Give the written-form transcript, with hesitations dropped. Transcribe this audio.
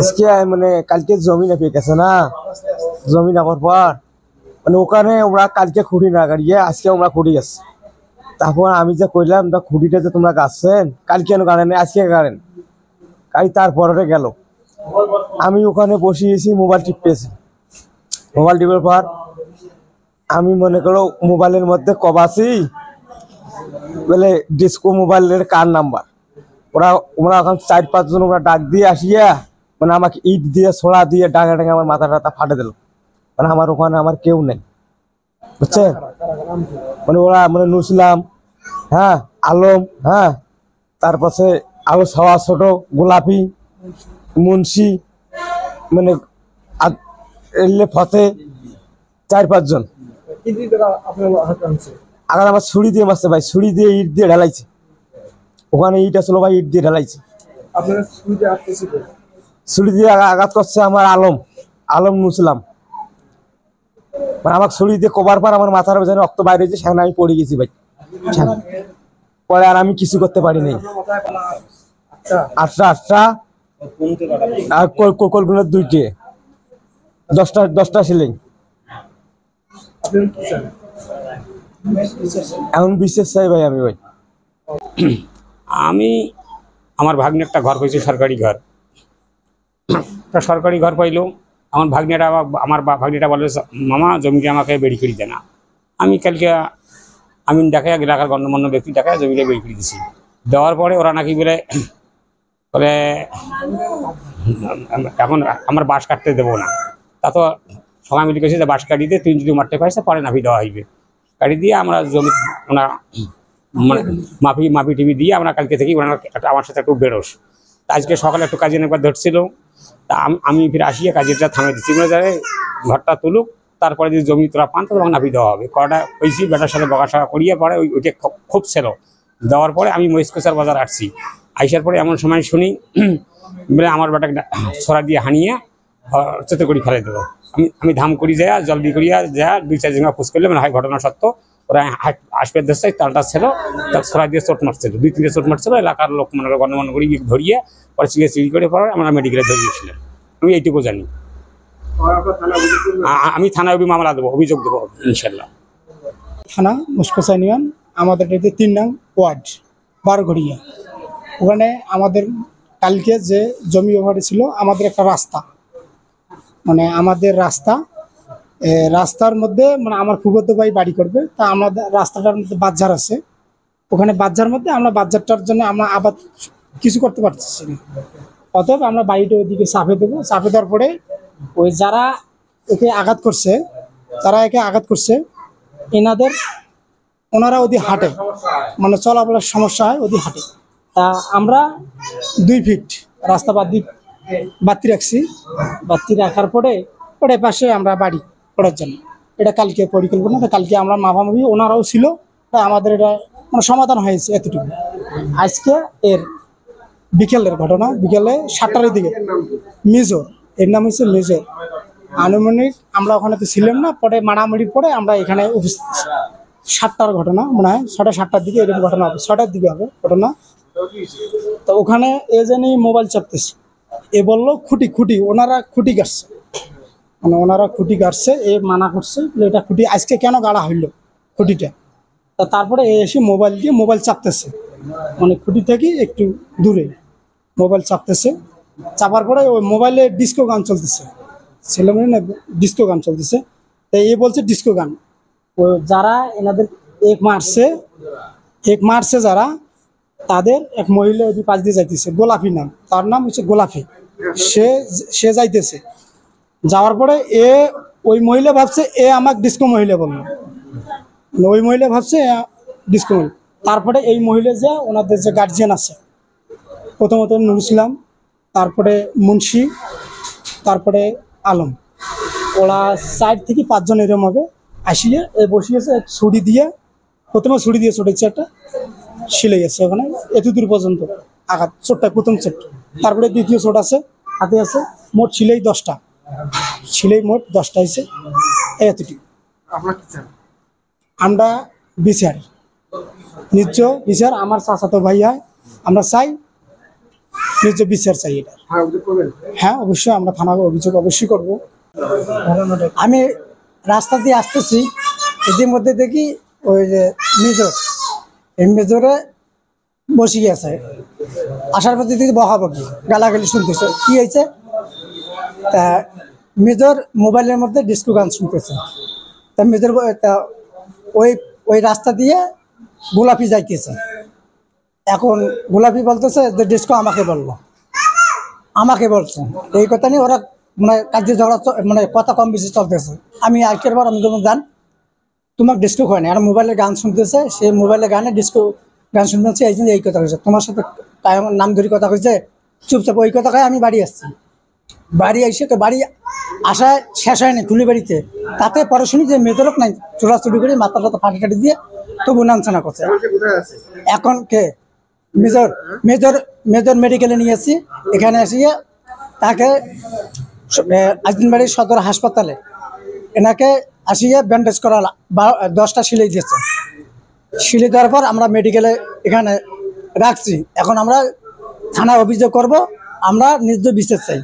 আজকে মানে কালকে জমি না পেয়ে গেছে না, জমি না পর মানে ওখানে ওরা কালকে খুঁটি না গাড়িয়ে আজকে ওরা খুঁটি গেছে। তারপর আমি যে কইলাম তা খুঁটিটা যে তোমরা গাছছেন কালকে কেন গাড়েন আজকে গাড়েন, গাড়ি তারপরে গেল। আমি ওখানে বসিয়েছি মোবাইল টিপতেছি, মোবাইল টিপার পর আমি মনে করো মোবাইলের মধ্যে কবাছি বলে ডিসকো মোবাইলের কার নাম্বার, ওরা ওখানে 4-5 জন ওরা ডাক দিয়ে আসিয়া মানে আমাকে ইট দিয়ে ছোড়া দিয়ে ডাঙা ডাঙা আমার মাথা টাথা ফাটে দিল। মানে আমার ওখানে আমার কেউ নেই বুঝছেন, মানে ওরা মানে নুসলাম, হ্যাঁ আলম, হ্যাঁ তারপরে আরো সওয়া ছোট গোলাপি মুন্সি মানে ফতে 4-5 জন আগে আমার ছুরি দিয়ে মারছে ভাই, ছুরি দিয়ে ইট দিয়ে ঢালাইছে। ওখানে ইট আসলো ভাই, ইট দিয়ে ঢালাইছে। ছুরি দিয়ে আঘাত করছে আমার আলম নুসলাম, মানে আমাকে ছুরি দিয়ে কবার পর আমার মাথার যেন রক্ত বাইরে হয়েছে, সেখানে আমি পড়ে গেছি ভাই। পরে আর আমি কিছু করতে পারি নাই। আটটা আর কোকলগুলোর 2টে 10টা সিলিং। এখন বিশেষ চাই ভাই আমি ভাই। আমি আমার ভাগ্নে একটা ঘর পেয়েছি, সরকারি ঘর। সরকারি ঘর পাইলো আমার ভাগ্নেটা বলে মামা জমিটা আমাকে বেড়ি করে দেয় না। আমি কালকে আমিন দেখায় এলাকার গণ্যমান্য ব্যক্তি দেখায় জমিটা বেড়ি করে দিছি। দেওয়ার পরে ওরা নাকি বলে এখন আমার বাঁশ কাটতে দেবো না। তা তো সবাই মিলে গেছে যে বাঁশ কাটি দিয়ে তুই যদি মারতে পারিস পরে নাফি দেওয়া হইবে। কাটি দিয়ে আমরা জমি ওনা মানে মাপি টিভি দিয়ে আমরা কালকে থেকে ওনার আমার সাথে একটু বেরোস। আজকে সকালে একটু কাজে একবার ধরছিল, তা আমি ফিরে আসিয়া কাজেরটা থামে দিচ্ছি, ঘরটা তুলুক তারপরে যদি জমি তোরা পান তো তখন নাফি দেওয়া হবে। কটা হয়েছি বেটার সাথে বকাশা করিয়ে পরে ওইটা খুব ছিল। দেওয়ার পরে আমি মহিষকোচার বাজার আসছি, আইসার পরে এমন সময় শুনি বলে আমার বেটাকে ছড়া দিয়ে হানিয়ে চেতে করি ফেলে দেবো। আমি ধাম করি যায় জলদি করিয়া যা 2-4 জায়গা পুষ করলে মানে হয় ঘটনা সত্য। ওরা আসবে দেশটাই তালটা ছিল, তার ছড়া দিয়ে চোট মারছিল, 2-3টে চোট মারছিল। এলাকার লোক মানে গণমান করি ধরিয়ে পরে চিড়ি করে পরে আমরা মেডিকেলে ধরিয়েছিলাম। আমি এইটুকু জানি। আমি থানায় মামলা দেবো, অভিযোগ দেবো ইনশাল্লাহ। থানা মহিষকোচা ইউনিয়ন, আমাদের এতে 3 নং ওয়ার্ড বারঘড়িয়া। ওখানে আমাদের কালকে যে জমি ব্যবহারে ছিল আমাদের একটা রাস্তা, মানে আমাদের রাস্তার মধ্যে মানে আমার ফুফাতো ভাই বাড়ি করবে, তা আমাদের রাস্তাটার মধ্যে বাজার আছে। ওখানে বাজার মধ্যে আমরা বাজারটার জন্য আমরা আবার কিছু করতে পারতেছি না। অতএব আমরা বাড়িটা ওইদিকে চাপে দেবো। চাপে দেওয়ার পরে ওই যারা একে আঘাত করছে ওনারা ওদি হাঁটে, মানে চলাফেরার সমস্যা হয়, ওদি হাঁটে। তা আমরা 2 ফিট রাস্তা বাতি রাখছি। বাতি রাখার পরে ওটার পাশে আমরা বাড়ি করার জন্য এটা কালকে পরিকল্পনা। কালকে আমরা মাভামাভি ওনারাও ছিল, তাই আমাদের এটা মানে সমাধান হয়েছে এতটুকু। আজকে এর বিকেলের ঘটনা, বিকেলে 7টার দিকে মেজর, এর নাম হচ্ছে মেজর। আনুমানিক আমরা ওখানে তো ছিলাম না, পরে মারামারির পরে আমরা এখানে উপস্থিত। 7টার ঘটনা মনে হয়, 7টার দিকে এরকম ঘটনা হবে, 6টার দিকে হবে ঘটনা। তো ওখানে এ জানি মোবাইল চাপতেছে, এ বললো খুঁটি ওনারা খুঁটি কাটছে, মানে ওনারা খুঁটি কাটছে, এ মানা করছে এটা খুঁটি আজকে কেন গাড়া হইলো খুঁটিটা। তা তারপরে এ এসে মোবাইল দিয়ে মোবাইল চাপতেছে, মানে খুঁটি থেকে একটু দূরে মোবাইল চাপতেছে। চাপার পরে ওই মোবাইলে ডিস্কো গান চলতেছে, ছেলে মেয়ে না ডিস্কো গান চলতেছে। তাই এ বলছে ডিস্কো গান। ও যারা এনাদের এক মারছে যারা, তাদের এক মহিলা ওই পাশ দিয়ে যাইতেছে, গোলাপি নাম, তার নাম হচ্ছে গোলাপি। সে যাইতেছে, যাওয়ার পরে ওই মহিলা ভাবছে এ আমাকে ডিস্কো মহিলা বললো, ওই মহিলা ভাবছে ডিস্কো মহিলা। তারপরে এই মহিলা যে ওনাদের যে গার্জিয়ান আছে, প্রথমত নুর ইসলাম, তারপরে মুন্সি, তারপরে আলম, ওরা 4 থেকে 5 জন এরম হবে আসিয়ে বসিয়েছে। ছুরি দিয়ে প্রথমে ছুরি দিয়ে ছুটেছে, একটা শিলে গেছে ওখানে এতদূর পর্যন্ত আঘাত, চোটটা প্রথম চোট। তারপরে দ্বিতীয় চোট আছে, হাতে আছে। মোট শিলেই 10টা, শিলেই মোট 10টা হয়েছে এতটুকু। আমরা বিচার নিশ্চয় বিচার আমার চাচাতো ভাই হয়, আমরা চাই নিজ বিচার চাই এটা। হ্যাঁ, অবশ্যই আমরা থানাকে অভিযোগ অবশ্যই করব। আমি রাস্তা দিয়ে আসতেছি, ইতিমধ্যে দেখি ওই যে মেজর, এই মেজরে বসে গেছে। আসার পর দেখি বকাবকি গালাগালি শুনতেছে। কি হয়েছে? তা মেজর মোবাইলের মধ্যে ডিস্কো গান শুনতেছে। তা মেজর ওই ওই রাস্তা দিয়ে গোলাপি যাইতেছে। এখন গোলাপি বলতেছে যে ডিস্কো আমাকে বলছে এই কথা নিয়ে ওরা মানে কাজে ঝগড়া মানে কথা কম বেশি চলতেছে। আমি আজকের বার আমি যেমন জান তোমার ডিস্কো হয় না, আর মোবাইলে গান শুনতেছে, সেই মোবাইলে গানে ডিস্কো গান শুনতেছে, এই জন্য এই কথা হয়েছে। তোমার সাথে আমার নাম ধরে কথা হয়েছে, চুপচাপ ওই কথা খায় আমি বাড়ি আসছি। বাড়ি এসে তো বাড়ি আসা শেষ হয়নি খুলি বাড়িতে, তাতে পরে শুনি যে মেজরক নাই চোরাচুরি করে মাথা টাথা ফাটি টাটি দিয়ে তবু নামছানা করছে। এখন কে? মেজর মেজর মেজর মেডিকেলে নিয়ে আসছি। এখানে আসিয়ে তাকে আজিমবাড়ির সদর হাসপাতালে এনাকে আসিয়ে ব্যান্ডেজ করা 10টা সিলাই দিয়েছে। সিলাই দেওয়ার পর আমরা মেডিকেলে এখানে রাখছি। এখন আমরা থানায় অভিযোগ করব, আমরা নিজ বিচার চাই।